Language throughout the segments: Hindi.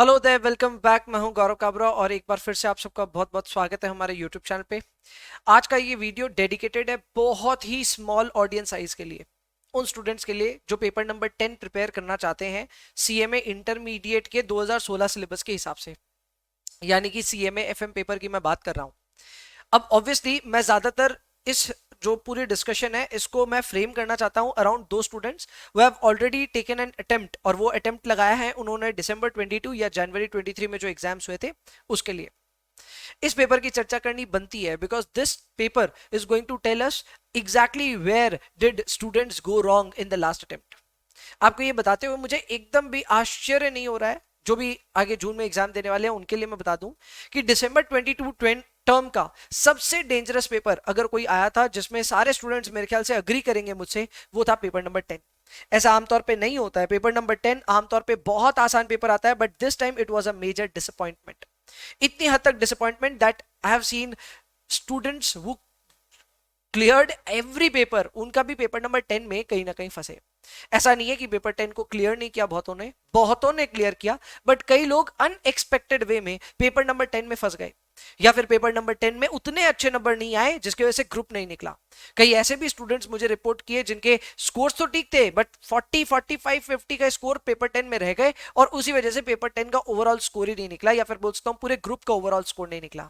Hello there, welcome back. मैं हूं गौरव काबरा और एक बार फिर से आप सबका बहुत बहुत स्वागत है हमारे यूट्यूब चैनल पे। आज का ये वीडियो डेडिकेटेड है बहुत ही स्मॉल ऑडियंस साइज के लिए, उन स्टूडेंट्स के लिए जो पेपर नंबर 10 प्रिपेयर करना चाहते हैं सीएमए इंटरमीडिएट के 2016 सिलेबस के हिसाब से, यानी कि सीएमए एफएम पेपर की मैं बात कर रहा हूं। अब ऑब्वियसली मैं ज्यादातर इस जो पूरी डिस्कशन है इसको मैं फ्रेम करना चाहता हूं अराउंड दो स्टूडेंट्स वो have already taken an attempt, और वो अटेम्प्ट लगाया है उन्होंने दिसंबर 22 या जनवरी 23 में जो एग्जाम्स हुए थे उसके लिए। इस पेपर की चर्चा करनी बनती है because this paper is going to tell us exactly where did students go wrong in the last attempt. आपको ये बताते हुए मुझे एकदम भी आश्चर्य नहीं हो रहा है, जो भी आगे जून में एग्जाम देने वाले हैं उनके लिए मैं बता दूं कि दिसंबर 22 टर्म का सबसे डेंजरस पेपर अगर कोई आया था जिसमें सारे स्टूडेंट्स मेरे ख्याल से अग्री करेंगे मुझसे, वो था पेपर नंबर 10। ऐसा आमतौर पे नहीं होता है, पेपर नंबर 10 आमतौर पे बहुत आसान पेपर आता है, but this time it was a major disappointment. इतनी हद तक disappointment that I have seen students who cleared every paper, उनका भी पेपर नंबर 10 में कहीं ना कहीं फंसे। ऐसा नहीं है कि पेपर 10 को क्लियर नहीं किया, बहुतों ने क्लियर किया, बट कई लोग अनएक्सपेक्टेड वे में पेपर नंबर 10 में फंस गए, या फिर पेपर नंबर 10 में उतने अच्छे नंबर नहीं आए जिसकी वजह से ग्रुप नहीं निकला। कई ऐसे भी स्टूडेंट्स मुझे रिपोर्ट किए जिनके स्कोर्स तो ठीक थे, बट 40 45 50 का स्कोर पेपर 10 में रह गए, और उसी वजह से पेपर 10 का ओवरऑल स्कोर ही नहीं निकला, या फिर बोल सकता हूं पूरे ग्रुप का ओवरऑल स्कोर नहीं निकला।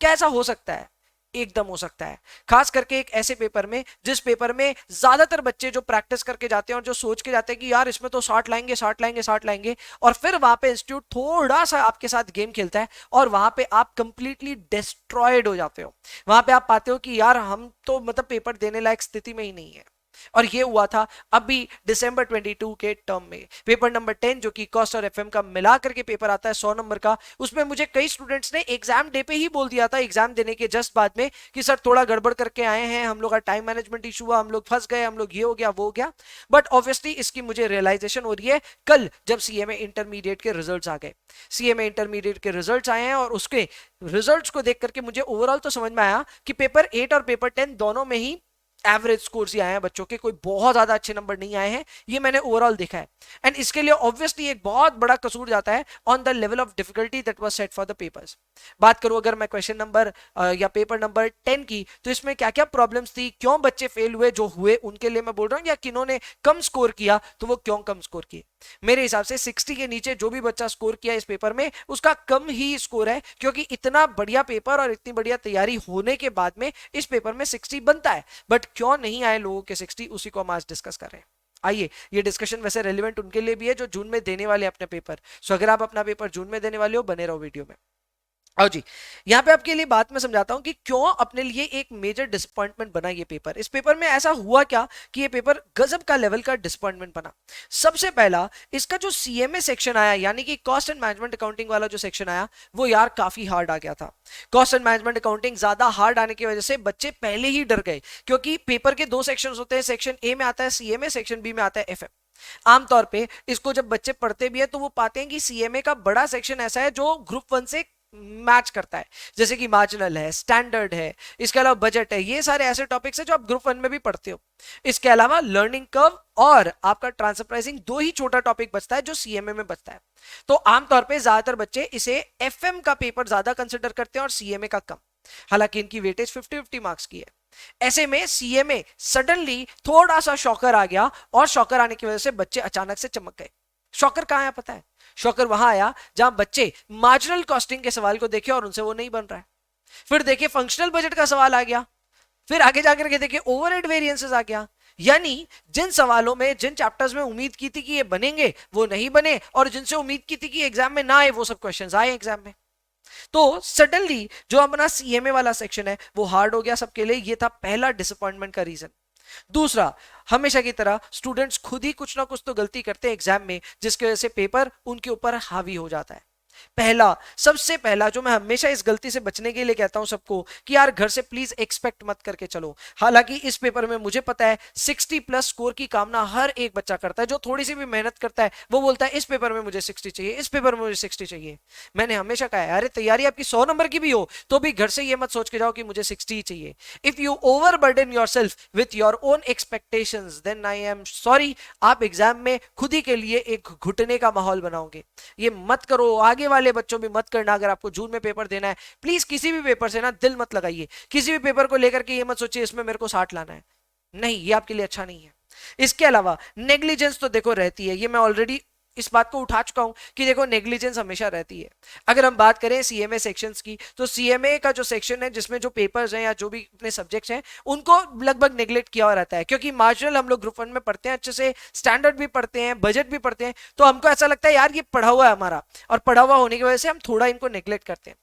क्या ऐसा हो सकता है? एकदम हो सकता है, खास करके एक ऐसे पेपर में जिस पेपर में ज्यादातर बच्चे जो प्रैक्टिस करके जाते हैं और जो सोच के जाते हैं कि यार इसमें तो 60 लाएंगे 60 लाएंगे 60 लाएंगे, और फिर वहां पे इंस्टीट्यूट थोड़ा सा आपके साथ गेम खेलता है और वहां पे आप कंप्लीटली डिस्ट्रॉयड हो जाते हो। वहां पे आप पाते हो कि यार हम तो मतलब पेपर देने लायक स्थिति में ही नहीं है। और ये हुआ था अभी दिसंबर 22 के टर्म में। पेपर नंबर 10 जो कि कॉस्ट और एफएम का मिला करके पेपर आता है 100 नंबर का, उसमें मुझे कई स्टूडेंट्स ने एग्जाम डे पे ही बोल दिया था, एग्जाम देने के जस्ट बाद में, कि सर थोड़ा गड़बड़ करके आए हैं, हम लोग का टाइम मैनेजमेंट इशू हुआ, हम लोग फंस गए, हम लोग ये हो गया वो हो गया। बट ऑब्वियसली इसकी मुझे रियलाइजेशन हो रही है कल जब सीएमए इंटरमीडिएट के रिजल्ट्स आ गए। सीएमए इंटरमीडिएट के रिजल्ट्स आए हैं और उसके रिजल्ट्स को देख करके मुझे ओवरऑल तो समझ में आया कि पेपर 8 और पेपर 10 दोनों में ही एवरेज स्कोर्स ही आए हैं बच्चों के, कोई बहुत ज्यादा अच्छे नंबर नहीं आए हैं, ये मैंने ओवरऑल देखा है। एंड इसके लिए ऑब्वियसली एक बहुत बड़ा कसूर जाता है on the level of difficulty that was set for the papers. बात करूं अगर मैं क्वेश्चन नंबर या पेपर नंबर 10 की, तो इसमें क्या क्या प्रॉब्लम्स थी, क्यों बच्चे फेल हुए जो हुए उनके लिए मैं बोल रहा हूं, या किन्होंने कम स्कोर किया तो वो क्यों कम स्कोर किए। मेरे हिसाब से 60 के नीचे जो भी बच्चा स्कोर किया इस पेपर में उसका कम ही स्कोर है, क्योंकि इतना बढ़िया पेपर और इतनी बढ़िया तैयारी होने के बाद में इस पेपर में 60 बनता है। बट क्यों नहीं आए लोगों के 60, उसी को हम आज डिस्कस कर रहे हैं। आइए, ये डिस्कशन वैसे रेलिवेंट उनके लिए भी है जो जून में देने वाले अपने पेपर। सो अगर आप अपना पेपर जून में देने वाले हो, बने रहो वीडियो में। आओ जी, यहाँ पे आपके लिए बात मैं समझाता हूं कि क्यों अपने लिए एक मेजर डिसअपॉइंटमेंट बना ये पेपर। इस पेपर में ऐसा हुआ क्या कि ये पेपर गजब का लेवल का डिसअपॉइंटमेंट बना। सबसे पहला, इसका जो सीएमए सेक्शन आया, यानी कि कॉस्ट एंड मैनेजमेंट अकाउंटिंग वाला जो सेक्शन आया, वो यार काफी हार्ड आ गया था। कॉस्ट एंड मैनेजमेंट अकाउंटिंग ज्यादा हार्ड आने की वजह से बच्चे पहले ही डर गए, क्योंकि पेपर के दो सेक्शन होते हैं, सेक्शन ए में आता है सीएमए, सेक्शन बी में आता है एफएम। आमतौर पे इसको जब बच्चे पढ़ते भी है तो वो पाते हैं कि सीएमए का बड़ा सेक्शन ऐसा है जो ग्रुप वन से मैच करता है, जैसे कि मार्जिनल है, स्टैंडर्ड है, इसके अलावा बजट है, ये सारे ऐसे टॉपिक्स हैं जो आप ग्रुप वन में भी पढ़ते हो। इसके अलावा लर्निंग कर्व और आपका ट्रांसफर प्राइसिंग, दो ही छोटा टॉपिक बचता है जो सीएमए में बचता है। तो आमतौर पे ज्यादातर बच्चे इसे एफएम का पेपर ज्यादा कंसिडर करते हैं और सीएमए का कम। हालांकि इनकी वेटेज 50-50 मार्क्स की है। ऐसे में सीएमए सडनली थोड़ा सा शॉकर आ गया, और शॉकर आने की वजह से बच्चे अचानक से चमक गए। शॉकर कहां आया पता है? शॉकर वहां आया जहां बच्चे मार्जिनल कॉस्टिंग के सवाल को देखे और उनसे वो नहीं बन रहा है। फिर देखिए फंक्शनल बजट का सवाल आ गया, फिर आगे जाकर के देखिए ओवरहेड वेरिएंसेस आ गया। यानी जिन सवालों में, जिन चैप्टर्स में उम्मीद की थी कि ये बनेंगे वो नहीं बने, और जिनसे उम्मीद की थी कि एग्जाम में ना आए वो सब क्वेश्चंस आए एग्जाम में। तो सडनली जो अपना सीएमए वाला सेक्शन है वो हार्ड हो गया सबके लिए। ये था पहला डिसअपॉइंटमेंट का रीजन। दूसरा, हमेशा की तरह स्टूडेंट्स खुद ही कुछ ना कुछ तो गलती करते हैं एग्जाम में, जिसकी वजह से पेपर उनके ऊपर हावी हो जाता है। पहला, सबसे पहला जो मैं हमेशा इस गलती से बचने के लिए कहता हूं सबको कि यार घर से प्लीज एक्सपेक्ट मत करके चलो। हालांकि इस पेपर में मुझे पता है 60+ स्कोर की कामना हर एक बच्चा करता है, जो थोड़ी सी भी मेहनत करता है वो बोलता है इस पेपर में मुझे 60 चाहिए, इस पेपर में मुझे 60 चाहिए। मैंने हमेशा कहा है अरे तैयारी आपकी 100 नंबर की भी हो तो भी घर से ये मत सोच के जाओ कि मुझे 60 ही चाहिए। If you overburden yourself with your own expectations then I am sorry, आप एग्जाम में खुद ही के लिए एक घुटने का माहौल बनाओगे। ये मत करो, आगे वाले बच्चों भी मत करना। अगर आपको जून में पेपर देना है प्लीज किसी भी पेपर से ना दिल मत लगाइए, किसी भी पेपर को लेकर के ये मत सोचिए इसमें मेरे को 60 लाना है, नहीं, ये आपके लिए अच्छा नहीं है। इसके अलावा नेग्लिजेंस तो देखो रहती है, ये मैं ऑलरेडी इस बात को उठा चुका हूं कि देखो नेग्लिजेंस हमेशा रहती है। अगर हम बात करें सीएमए सेक्शंस की, तो सीएमए का जो सेक्शन है जिसमें जो पेपर्स हैं या जो भी अपने सब्जेक्ट्स हैं उनको लगभग नेग्लेक्ट किया हुआ रहता है, क्योंकि मार्जिनल हम लोग ग्रुप 1 में पढ़ते हैं अच्छे से, स्टैंडर्ड भी पढ़ते हैं, बजट भी पढ़ते हैं, तो हमको ऐसा लगता है यार ये पढ़ा हुआ है हमारा, और पढ़ा हुआ होने की वजह से हम थोड़ा इनको नेग्लेक्ट करते हैं।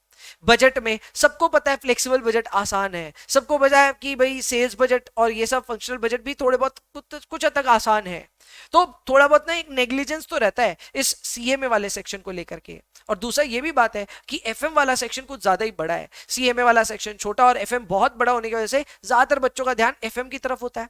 बजट में सबको पता है फ्लेक्सिबल बजट आसान है, सबको पता है कि भाई सेल्स बजट और ये सब फंक्शनल बजट भी थोड़े बहुत कुछ हद तक आसान है, तो थोड़ा बहुत ना एक नेग्लिजेंस तो रहता है इस सीएमए वाले सेक्शन को लेकर के। और दूसरा ये भी बात है कि एफएम वाला सेक्शन कुछ ज्यादा ही बड़ा है, सीएमए वाला सेक्शन छोटा और एफएम बहुत बड़ा होने की वजह से ज्यादातर बच्चों का ध्यान एफएम की तरफ होता है।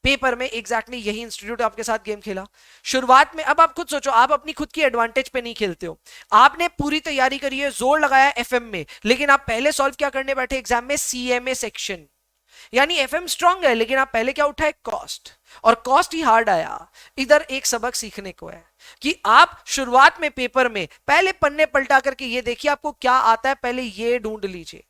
पेपर में एग्जैक्टली यही इंस्टीट्यूट आपके साथ गेम खेला शुरुआत में। अब आप खुद सोचो, आप अपनी खुद की एडवांटेज पे नहीं खेलते हो, आपने पूरी तैयारी करी है, जोर लगाया एफएम में, लेकिन आप पहले सॉल्व क्या करने बैठे एग्जाम में, सीएमए सेक्शन। यानी एफएम स्ट्रांग है लेकिन आप पहले क्या उठाए, कॉस्ट, और कॉस्ट ही हार्ड आया। इधर एक सबक सीखने को है कि आप शुरुआत में पेपर में पहले पन्ने पलटा करके ये देखिए आपको क्या आता है, पहले ये ढूंढ लीजिए।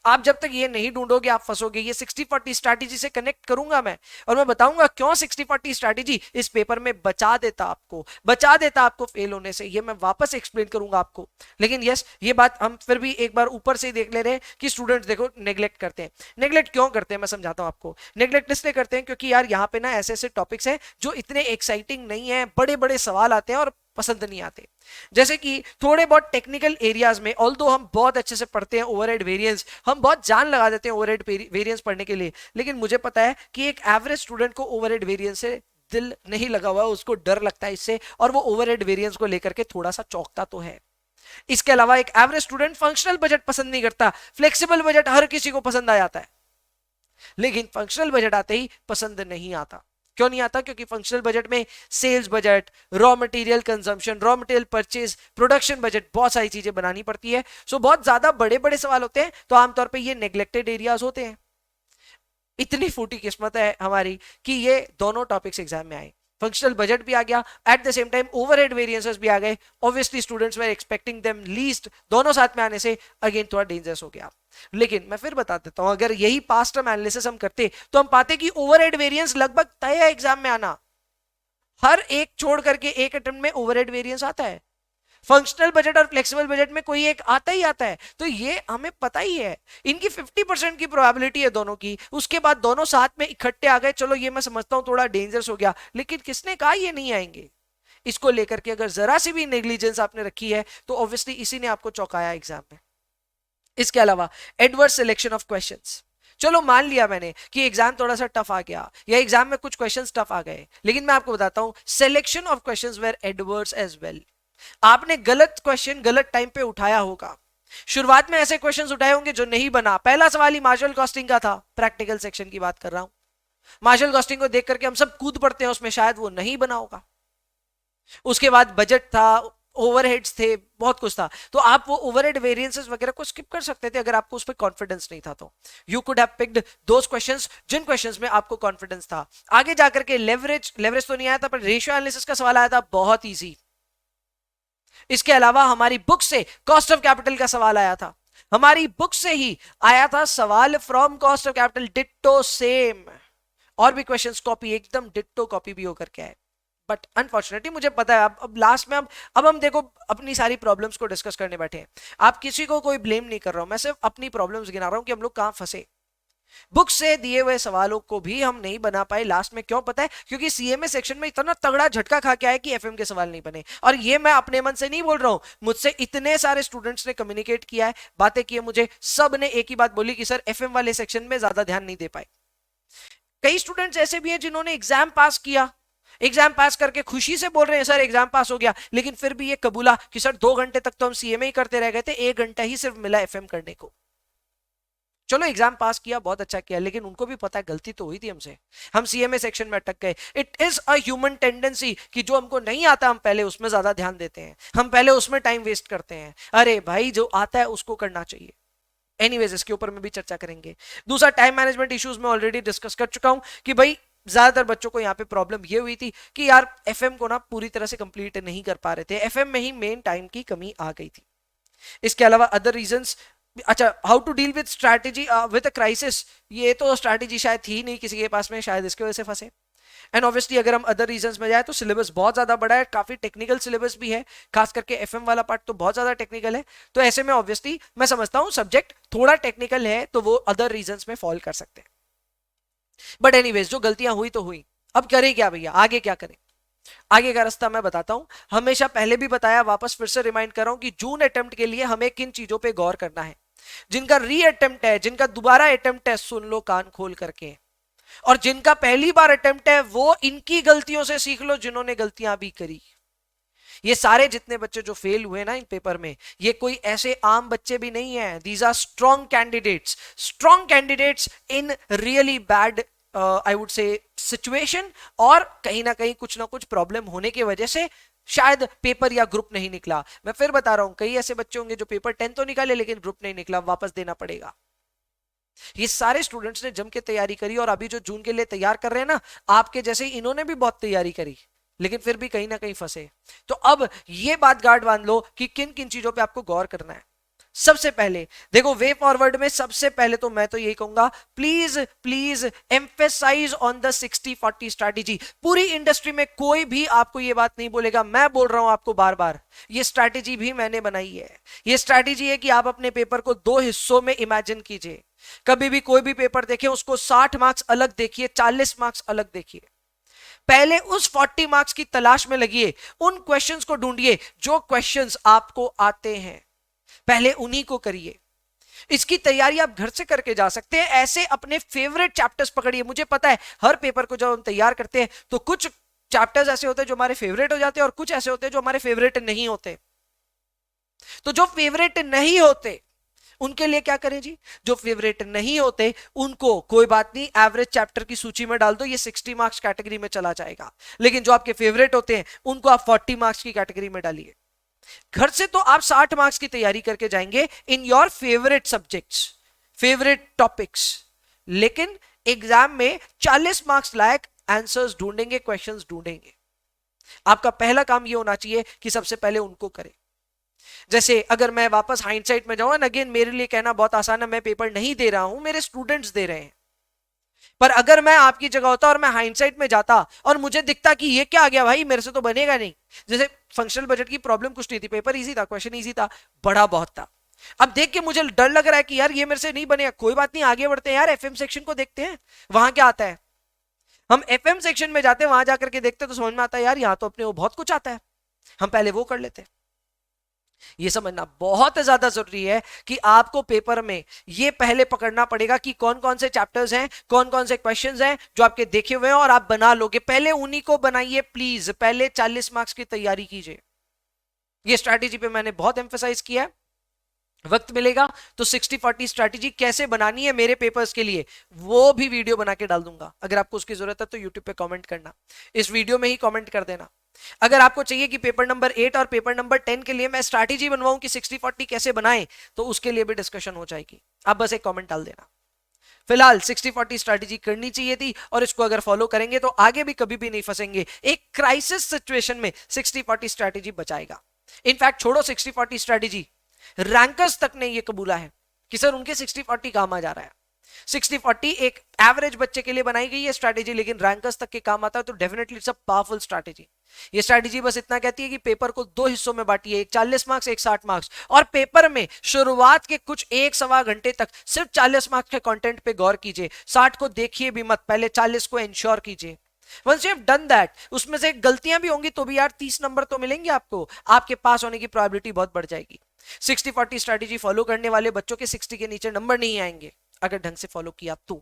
आप जब तक ये नहीं ढूंढोगे आप फंसोगे। ये 60-40 स्ट्रैटेजी से कनेक्ट करूंगा मैं, और मैं बताऊंगा क्यों 60-40 स्ट्रैटेजी इस पेपर में बचा देता आपको फेल होने से, ये मैं वापस एक्सप्लेन करूंगा आपको। लेकिन यस, ये बात हम फिर भी एक बार ऊपर से ही देख ले रहे हैं कि स्टूडेंट्स देखो नेग्लेक्ट करते हैं। नेग्लेक्ट क्यों करते हैं मैं समझाता हूं आपको। नेग्लेक्ट इसलिए करते हैं क्योंकि यार यहाँ पे ना ऐसे ऐसे टॉपिक्स हैं जो इतने एक्साइटिंग नहीं है, बड़े बड़े सवाल आते हैं और पसंद नहीं आते। जैसे कि थोड़े बहुत टेक्निकल एरियाज में ऑल्दो हम बहुत अच्छे से पढ़ते हैं ओवरहेड वेरिएंस, हम बहुत जान लगा देते हैं ओवरहेड वेरिएंस पढ़ने के लिए, लेकिन मुझे पता है कि एक एवरेज स्टूडेंट को ओवरहेड वेरिएंस से दिल नहीं लगा हुआ है, उसको डर लगता है इससे, और वो ओवरहेड वेरिएंस को लेकर के थोड़ा सा चौंकता तो है। इसके अलावा एक एवरेज स्टूडेंट फंक्शनल बजट पसंद नहीं करता, फ्लेक्सिबल बजट हर किसी को पसंद आ जाता है, लेकिन फंक्शनल बजट आते ही पसंद नहीं आता। क्यों नहीं आता? क्योंकि फंक्शनल बजट में sales budget, raw material consumption, raw material purchase, production budget, बहुत सारी चीजें बनानी पड़ती है। सो बहुत ज्यादा बड़े बड़े सवाल होते हैं, तो आमतौर पे ये नेग्लेक्टेड एरियाज होते हैं। इतनी फूटी किस्मत है हमारी कि ये दोनों टॉपिक्स एग्जाम में आए, फंक्शनल बजट भी आ गया, at the same time overhead variances भी आ गए। Obviously students were expecting them least, दोनों साथ में आने से अगेन थोड़ा डेंजरस हो गया। लेकिन मैं फिर बता देता हूं, अगर यही पास्ट टर्म एनालिसिस हम करते तो हम पाते कि ओवरहेड वेरिएंस लगभग तय है एग्जाम में आना, हर एक छोड़ करके एक अटेम्प्ट में ओवरहेड वेरिएंस आता है। फंक्शनल बजट और फ्लेक्सिबल बजट में कोई एक आता ही आता है, तो ये हमें पता ही है। इनकी 50% की प्रोबेबिलिटी है दोनों की, उसके बाद दोनों साथ में इकट्ठे आ गए, चलो ये मैं समझता हूं थोड़ा डेंजरस हो गया, लेकिन किसने कहा ये नहीं आएंगे? इसको लेकर के अगर जरा सी भी नेग्लिजेंस आपने रखी है तो ऑब्वियसली इसी ने आपको चौंकाया एग्जाम में। इसके अलावा एडवर्स सिलेक्शन ऑफ क्वेश्चंस, चलो मान लिया मैंने कि एग्जाम थोड़ा सा टफ आ गया या एग्जाम में कुछ क्वेश्चंस टफ आ गए, लेकिन मैं आपको बताता हूं selection of questions were adverse as well. आपने गलत क्वेश्चन गलत टाइम पे उठाया होगा, शुरुआत में ऐसे क्वेश्चंस उठाए होंगे जो नहीं बना। पहला सवाल ही मार्जिनल कॉस्टिंग का था, प्रैक्टिकल सेक्शन की बात कर रहा हूं। मार्जिनल कॉस्टिंग को देख करके हम सब कूद पड़ते हैं उसमें, शायद वो नहीं बना होगा। उसके बाद बजट था, ओवरहेड्स थे, बहुत कुछ था, तो आप वो ओवरहेड वेरिएंसेस वगैरह को स्किप कर सकते थे अगर आपको उस पर कॉन्फिडेंस नहीं था। तो you could have picked those questions जिन क्वेश्चंस में आपको कॉन्फिडेंस था। आगे जाकर के लेवरेज तो नहीं आया था, पर रेशियो एनालिसिस का सवाल आया था, बहुत ईजी। इसके अलावा हमारी बुक से कॉस्ट ऑफ कैपिटल का सवाल आया था, हमारी बुक से ही आया था सवाल from cost of capital, ditto same. और भी क्वेश्चंस कॉपी, एकदम डिट्टो कॉपी भी होकर के आए। बट अनफॉर्चुनेटली मुझे पता है अब लास्ट में अब हम देखो अपनी सारी प्रॉब्लम्स को डिस्कस करने बैठे हैं। आप किसी को कोई ब्लेम नहीं कर रहा हूं, मैं सिर्फ अपनी प्रॉब्लम्स गिना रहा हूं कि हम लोग कहां फंसे। बुक से दिए हुए सवालों को भी हम नहीं बना पाए लास्ट में, क्यों पता है? क्योंकि सीएमए सेक्शन में इतना तगड़ा झटका खा के आया कि एफएम के सवाल नहीं बने। और ये मैं अपने मन से नहीं बोल रहा हूं, मुझसे इतने सारे स्टूडेंट्स ने कम्युनिकेट किया है, बातें की है मुझे, सब ने एक ही बात बोली कि सर एफएम वाले सेक्शन में ज्यादा ध्यान नहीं दे पाए। कई स्टूडेंट्स ऐसे भी हैं जिन्होंने एग्जाम पास किया, एग्जाम पास करके खुशी से बोल रहे हैं सर एग्जाम पास हो गया, लेकिन फिर भी ये कबूला कि सर 2 घंटे तक तो हम सीएमए ही करते रह गए थे, 1 घंटा ही सिर्फ मिला एफएम करने को। चलो एग्जाम पास किया, बहुत अच्छा किया, लेकिन उनको भी पता है गलती तो हुई थी हमसे, हम सीएमए सेक्शन में अटक गए। It is a human tendency कि जो हमको नहीं आता हम पहले उसमें ज्यादा ध्यान देते हैं, हम पहले उसमें टाइम वेस्ट करते हैं। अरे भाई जो आता है उसको करना चाहिए। एनीवेज इसके ऊपर में भी चर्चा करेंगे। दूसरा टाइम मैनेजमेंट इश्यूज में ऑलरेडी डिस्कस कर चुका हूं कि भाई ज्यादातर बच्चों को यहाँ पे प्रॉब्लम ये हुई थी कि यार एफएम को ना पूरी तरह से कंप्लीट नहीं कर पा रहे थे, एफएम में ही मेन टाइम की कमी आ गई थी। इसके अलावा अदर रीजंस, अच्छा how to deal with strategy with a crisis, ये तो स्ट्रैटेजी शायद थी नहीं किसी के पास में, शायद इसके वजह से फंसे। एंड ऑब्वियसली अगर हम अदर रीजंस में जाए तो सिलेबस बहुत ज्यादा बड़ा है, काफी टेक्निकल सिलेबस भी है, खास करके एफएम वाला पार्ट तो बहुत ज्यादा टेक्निकल है। तो ऐसे में ऑब्वियसली मैं समझता हूं सब्जेक्ट थोड़ा टेक्निकल है तो वो अदर रीजंस में फॉल कर सकते हैं। बट एनीवेज जो गलतियां हुई तो हुई, अब करें क्या भैया, आगे क्या करें? आगे का रास्ता मैं बताता हूं। हमेशा पहले भी बताया, वापस फिर से रिमाइंड कर रहा हूं कि जून अटेम्प्ट के लिए हमें किन चीजों पे गौर करना है। जिनका री अटेम्प्ट है, जिनका दोबारा अटेम्प्ट है, सुन लो कान खोल करके। और जिनका पहली बार अटेम्प्ट है वो इनकी गलतियों से सीख लो जिन्होंने गलतियां भी करी। ये सारे जितने बच्चे जो फेल हुए ना इन पेपर में, ये कोई ऐसे आम बच्चे भी नहीं है। These are strong candidates in really bad I would say situation, और कहीं ना कहीं कुछ ना कुछ प्रॉब्लम होने की वजह से शायद पेपर या ग्रुप नहीं निकला। मैं फिर बता रहा हूं, कई ऐसे बच्चे होंगे जो पेपर 10 तो निकाले लेकिन ग्रुप नहीं निकला, वापस देना पड़ेगा। ये सारे स्टूडेंट्स ने जम के तैयारी करी, और अभी जो जून के लिए तैयार कर रहे हैं ना, आपके जैसे ही इन्होंने भी बहुत तैयारी करी, लेकिन फिर भी कहीं ना कहीं फंसे। तो अब ये बात गार्ड बांध लो कि किन किन चीजों पे आपको गौर करना है। सबसे पहले देखो, वे फॉरवर्ड में सबसे पहले तो मैं तो यही कहूंगा, please please emphasise on the 60-40 strategy. पूरी इंडस्ट्री में कोई भी आपको ये बात नहीं बोलेगा, मैं बोल रहा हूं आपको बार बार, ये स्ट्रैटेजी भी मैंने बनाई है। ये स्ट्रैटेजी है कि आप अपने पेपर को 2 हिस्सों में इमेजिन कीजिए। कभी भी कोई भी पेपर देखें उसको 60 मार्क्स अलग देखिए, 40 मार्क्स अलग देखिए। पहले उस 40 मार्क्स की तलाश में लगिए, उन क्वेश्चंस को ढूंढिए जो क्वेश्चंस आपको आते हैं, पहले उन्हीं को करिए। इसकी तैयारी आप घर से करके जा सकते हैं। ऐसे अपने फेवरेट चैप्टर्स पकड़िए। मुझे पता है हर पेपर को जब हम तैयार करते हैं तो कुछ चैप्टर्स ऐसे होते हैं जो हमारे फेवरेट हो जाते हैं, और कुछ ऐसे होते हैं जो हमारे फेवरेट नहीं होते। तो जो फेवरेट नहीं होते उनके लिए क्या करें जी? जो फेवरेट नहीं होते उनको कोई बात नहीं, एवरेज चैप्टर की सूची में डाल दो, ये 60 मार्क्स कैटेगरी में चला जाएगा। लेकिन जो आपके फेवरेट होते हैं उनको आप 40 मार्क्स की कैटेगरी में डालिए। घर से तो आप 60 मार्क्स की तैयारी करके जाएंगे in your favourite subjects, favourite topics, लेकिन एग्जाम में 40 मार्क्स लायक आंसर्स ढूंढेंगे, क्वेश्चंस ढूंढेंगे। आपका पहला काम यह होना चाहिए कि सबसे पहले उनको करें। जैसे अगर मैं वापस हाइंडसाइट में जाऊं, अगेन मेरे लिए कहना बहुत आसान है, मैं पेपर नहीं दे रहा हूं, मेरे स्टूडेंट्स दे रहे हैं। पर अगर मैं आपकी जगह होता और मैं हाइंडसाइट में जाता और मुझे दिखता कि ये क्या आ गया भाई, मेरे से तो बनेगा नहीं। जैसे फंक्शनल बजट की प्रॉब्लम कुछ नहीं थी, पेपर इजी था, क्वेश्चन इजी था, बड़ा बहुत था। अब देख के मुझे डर लग रहा है कि यार ये मेरे से नहीं बनेगा, कोई बात नहीं, आगे बढ़ते हैं यार, एफएम सेक्शन को देखते हैं वहां क्या आता है। हम एफएम सेक्शन में जाते हैं, वहां जाकर के देखते हैं तो समझ में आता है यार यहाँ तो अपने वो बहुत कुछ आता है, हम पहले वो कर लेते हैं। ये समझना बहुत ज्यादा जरूरी है कि आपको पेपर में ये पहले पकड़ना पड़ेगा कि कौन कौन से चैप्टर्स हैं, कौन कौन से क्वेश्चंस हैं जो आपके देखे हुए हैं और आप बना लोगे। पहले उन्हीं को बनाइए प्लीज, पहले 40 मार्क्स की तैयारी कीजिए। ये स्ट्रैटेजी पे मैंने बहुत एम्फेसाइज किया है। वक्त मिलेगा तो 60-40 स्ट्रैटेजी कैसे बनानी है मेरे पेपर्स के लिए, वो भी वीडियो बना के डाल दूंगा। अगर आपको उसकी जरूरत है तो यूट्यूब पे कमेंट करना, इस वीडियो में ही कमेंट कर देना। अगर आपको चाहिए कि पेपर नंबर 8 और पेपर नंबर 10 के लिए मैं स्ट्रैटेजी बनवाऊं कि 60-40 कैसे बनाएं, तो उसके लिए भी डिस्कशन हो जाएगी। आप बस एक कमेंट डाल देना। फिलहाल 60-40 स्ट्रैटेजी करनी चाहिए थी, और इसको अगर फॉलो करेंगे तो आगे भी कभी भी नहीं फंसेंगे। एक क्राइसिस सिचुएशन में 60-40 स्ट्रैटेजी बचाएगा। इनफैक्ट छोड़ो 60-40 स्ट्रैटेजी, रैंकर्स तक ने ये कबूला है कि सर उनके 60-40 काम आ जा रहा है। 60-40 एक एवरेज बच्चे के लिए बनाई गई है स्ट्रैटेजी, लेकिन रैंकर्स तक के काम आता है, तो definitely it's a powerful strategy. ये स्ट्रैटेजी बस इतना कहती है कि पेपर को 2 हिस्सों में बांटिए, एक 40 मार्क्स, एक 60 मार्क्स, और पेपर में शुरुआत के कुछ 1-1.25 घंटे तक सिर्फ 40 मार्क्स के कंटेंट पे गौर कीजिए। 60 को देखिए भी मत, पहले 40 को इंश्योर कीजिए। Once you have done that, उसमें से गलतियां भी होंगी तो भी यार 30 नंबर तो मिलेंगे आपको, आपके पास होने की प्रोबेबिलिटी बहुत बढ़ जाएगी। 60-40 स्ट्रैटेजी फॉलो करने वाले बच्चों के 60 के नीचे नंबर नहीं आएंगे अगर ढंग से फॉलो किया तो।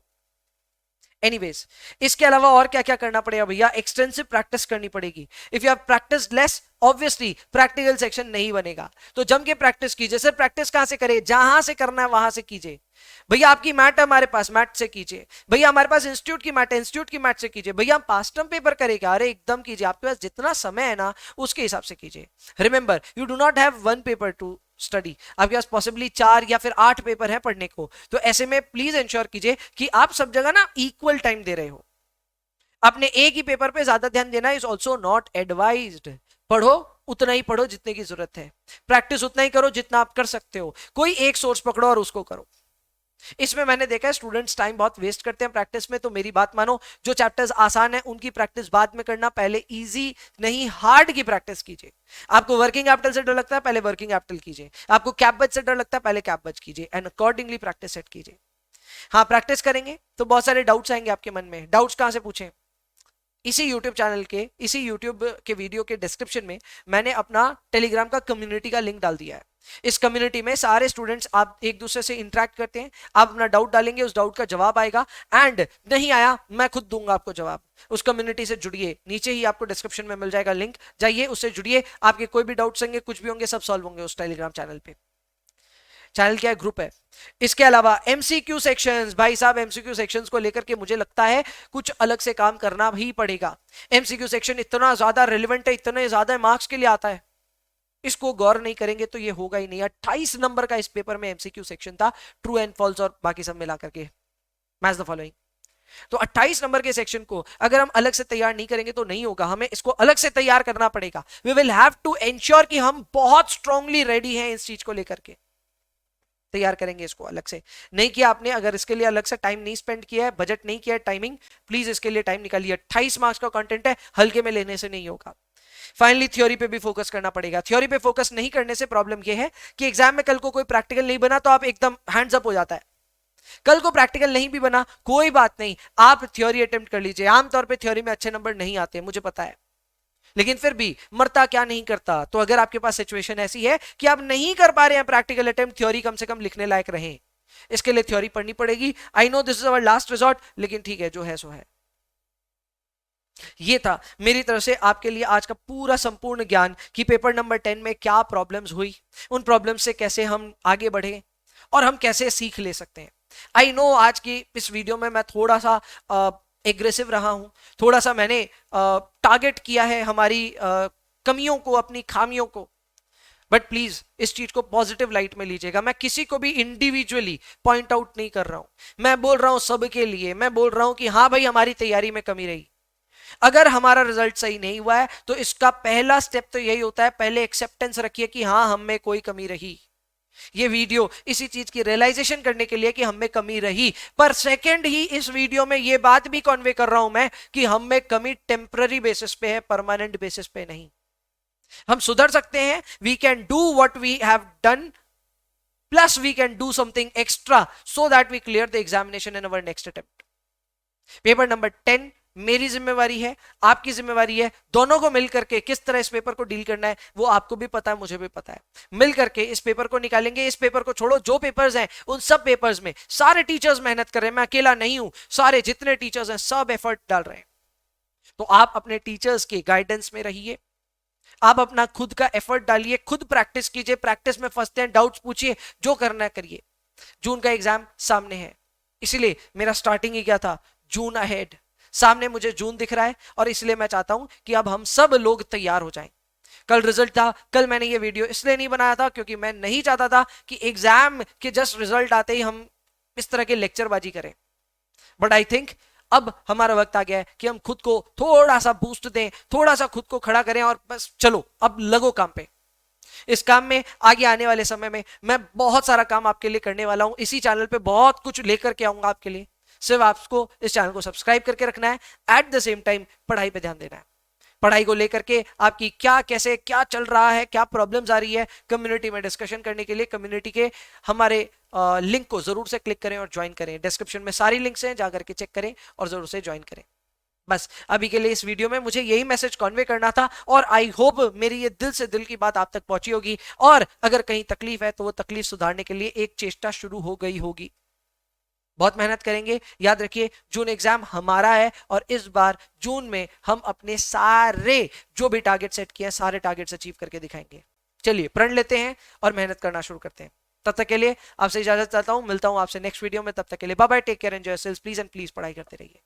एनीवेज, इसके अलावा और क्या क्या करना पड़ेगा भैया? एक्सटेंसिव प्रैक्टिस करनी पड़ेगी। If you have practice less, obviously practical section नहीं बनेगा। तो जम के प्रैक्टिस कीजिए। सर प्रैक्टिस कहां से करें? जहां से करना है वहां से कीजिए। भैया आपकी मैट है हमारे पास, मैट से कीजिए। भैया हमारे पास इंस्टीट्यूट की मैट है, इंस्टीट्यूट की मैट से कीजिए। भैया हम पास टर्म पेपर करेगा, अरे एकदम कीजिए। आपके पास जितना समय है ना उसके हिसाब से कीजिए। Remember, you do not have one paper two study, आपके पास पॉसिबली 4 या फिर 8 पेपर है पढ़ने को। तो ऐसे में प्लीज इंश्योर कीजिए कि आप सब जगह ना इक्वल टाइम दे रहे हो। अपने एक ही पेपर पे ज्यादा ध्यान देना इज ऑल्सो नॉट एडवाइज्ड। पढ़ो उतना ही पढ़ो जितने की जरूरत है, प्रैक्टिस उतना ही करो जितना आप कर सकते हो। कोई एक सोर्स पकड़ो और उसको करो। इसमें मैंने देखा है स्टूडेंट्स टाइम बहुत वेस्ट करते हैं प्रैक्टिस में। तो मेरी बात मानो, जो चैप्टर्स आसान है उनकी प्रैक्टिस बाद में करना, पहले इजी नहीं हार्ड की प्रैक्टिस कीजिए। आपको वर्किंग कैपिटल से डर लगता है, पहले वर्किंग कैपिटल कीजिए। आपको कैप बच से डर लगता है, पहले कैप बच कीजिए एंड अकॉर्डिंगली प्रैक्टिस सेट कीजिए। हाँ, प्रैक्टिस करेंगे तो बहुत सारे डाउट्स आएंगे आपके मन में। डाउट्स कहां से पूछें? इसी YouTube चैनल के, इसी YouTube के वीडियो के डिस्क्रिप्शन में मैंने अपना टेलीग्राम का कम्युनिटी का लिंक डाल दिया है। इस कम्युनिटी में सारे स्टूडेंट्स आप एक दूसरे से इंटरेक्ट करते हैं। आप अपना डाउट डालेंगे, उस डाउट का जवाब आएगा, एंड नहीं आया मैं खुद दूंगा आपको जवाब। उस कम्युनिटी से जुड़िए, नीचे ही आपको डिस्क्रिप्शन में मिल जाएगा लिंक, जाइए उससे जुड़िए। आपके कोई भी डाउट्स होंगे, कुछ भी होंगे, सब सॉल्व होंगे उस टेलीग्राम चैनल पे। चैनल क्या है? ग्रुप है। इसके अलावा एमसीक्यू सेक्शंस, भाई साहब एमसीक्यू सेक्शंस को लेकर के मुझे लगता है कुछ अलग से काम करना ही पड़ेगा। एमसीक्यू सेक्शन इतना ज्यादा रिलेवेंट है, इतने ज्यादा मार्क्स के लिए आता है, इसको गौर नहीं करेंगे तो ये होगा ही नहीं। 28 नंबर का इस पेपर में एमसीक्यू सेक्शन था, ट्रू एंड फॉल्स और बाकी सब मिला करके, मैच द फॉलोइंग। तो 28 नंबर के सेक्शन को अगर हम अलग से तैयार नहीं करेंगे तो नहीं होगा, हमें इसको अलग से तैयार करना पड़ेगा। We will have to ensure कि हम बहुत स्ट्रांगली रेडी हैं इस चीज को लेकर के। तैयार करेंगे इसको अलग से। नहीं किया आपने, अगर इसके लिए अलग से टाइम नहीं स्पेंड किया है, बजट नहीं किया है, टाइमिंग, प्लीज इसके लिए टाइम निकालिए। 28 मार्क्स का कंटेंट है, हल्के में लेने से नहीं होगा। फाइनली थ्योरी पे भी फोकस करना पड़ेगा। थ्योरी पे फोकस नहीं करने से प्रॉब्लम यह है कि एग्जाम में कल को कोई प्रैक्टिकल नहीं बना तो आप एकदम हैंड्स अप हो जाता है। कल को प्रैक्टिकल नहीं भी बना कोई बात नहीं, आप थ्योरी अटेम्प्ट कर लीजिए। आमतौर पे थ्योरी में अच्छे नंबर नहीं आते, मुझे पता है, लेकिन फिर भी मरता क्या नहीं करता। तो अगर आपके पास सिचुएशन ऐसी है कि आप नहीं कर पा रहे हैं प्रैक्टिकल अटेम्प्ट, थ्योरी कम से कम लिखने लायक रहें, इसके लिए थ्योरी पढ़नी पड़ेगी। I know this is our last resort, लेकिन ठीक है, जो है सो है। ये था मेरी तरफ से आपके लिए आज का पूरा संपूर्ण ज्ञान कि पेपर नंबर 10 में क्या प्रॉब्लम्स हुई, उन प्रॉब्लम्स से कैसे हम आगे बढ़े और हम कैसे सीख ले सकते हैं। आई नो आज की इस वीडियो में मैं थोड़ा सा एग्रेसिव रहा हूं, थोड़ा सा मैंने टारगेट किया है हमारी कमियों को, अपनी खामियों को, बट प्लीज इस चीज को पॉजिटिव लाइट में लीजिएगा। मैं किसी को भी इंडिविजुअली पॉइंट आउट नहीं कर रहा हूं, मैं बोल रहा हूं सबके लिए। मैं बोल रहा हूं कि हाँ भाई, हमारी तैयारी में कमी रही, अगर हमारा रिजल्ट सही नहीं हुआ है तो इसका पहला स्टेप तो यही होता है, पहले एक्सेप्टेंस रखिए कि हाँ हम में कोई कमी रही। ये वीडियो इसी चीज की रियलाइजेशन करने के लिए कि हम में कमी रही। पर सेकंड ही इस वीडियो में ये बात भी कन्वे कर रहा हूं मैं कि हम में कमी टेम्पररी बेसिस पे है, परमानेंट बेसिस पे नहीं। हम सुधर सकते हैं, we can do what we have done, plus we can do something extra so that we clear the examination in our next attempt. Paper number 10 मेरी जिम्मेवारी है, आपकी जिम्मेवारी है, दोनों को मिलकर के किस तरह इस पेपर को डील करना है वो आपको भी पता है, मुझे भी पता है। मिलकर के इस पेपर को निकालेंगे। इस पेपर को छोड़ो, जो पेपर्स हैं उन सब पेपर्स में सारे टीचर्स मेहनत कर रहे हैं, मैं अकेला नहीं हूं, सारे जितने टीचर्स हैं सब एफर्ट डाल रहे हैं। तो आप अपने टीचर्स के गाइडेंस में रहिए, आप अपना खुद का एफर्ट डालिए, खुद प्रैक्टिस कीजिए, प्रैक्टिस में फंसते हैं, डाउट्स पूछिए, जो करना है करिए। जून का एग्जाम सामने है, इसीलिए मेरा स्टार्टिंग ही क्या था, जून अहेड। सामने मुझे जून दिख रहा है और इसलिए मैं चाहता हूं कि अब हम सब लोग तैयार हो जाएं। कल रिजल्ट था, कल मैंने ये वीडियो इसलिए नहीं बनाया था क्योंकि मैं नहीं चाहता था कि एग्जाम के जस्ट रिजल्ट आते ही हम इस तरह के लेक्चरबाजी करें। बट आई थिंक अब हमारा वक्त आ गया है कि हम खुद को थोड़ा सा बूस्ट दें, थोड़ा सा खुद को खड़ा करें और बस चलो अब लगो काम पे। इस काम में आगे आने वाले समय में मैं बहुत सारा काम आपके लिए करने वाला हूं, इसी चैनल पे बहुत कुछ लेकर के आऊंगा आपके लिए। सिर्फ आपको इस चैनल को सब्सक्राइब करके रखना है, एट द सेम टाइम पढ़ाई पे ध्यान देना है। पढ़ाई को लेकर के आपकी क्या, कैसे, क्या चल रहा है, क्या प्रॉब्लम्स आ रही है, कम्युनिटी में डिस्कशन करने के लिए कम्युनिटी के हमारे लिंक को जरूर से क्लिक करें और ज्वाइन करें। डिस्क्रिप्शन में सारी लिंक्स हैं, जाकर के चेक करें और जरूर से ज्वाइन करें। बस अभी के लिए इस वीडियो में मुझे यही मैसेज कन्वे करना था और आई होप मेरी ये दिल से दिल की बात आप तक पहुंची होगी। और अगर कहीं तकलीफ है तो वो तकलीफ सुधारने के लिए एक चेष्टा शुरू हो गई होगी। बहुत मेहनत करेंगे। याद रखिए जून एग्जाम हमारा है और इस बार जून में हम अपने सारे जो भी टारगेट सेट किए हैं सारे टारगेट्स अचीव करके दिखाएंगे। चलिए प्रण लेते हैं और मेहनत करना शुरू करते हैं। तब तक के लिए आपसे इजाजत चाहता हूं, मिलता हूं आपसे नेक्स्ट वीडियो में। तब तक के लिए bye bye, take care, enjoy yourselves, please and please पढ़ाई करते रहिए।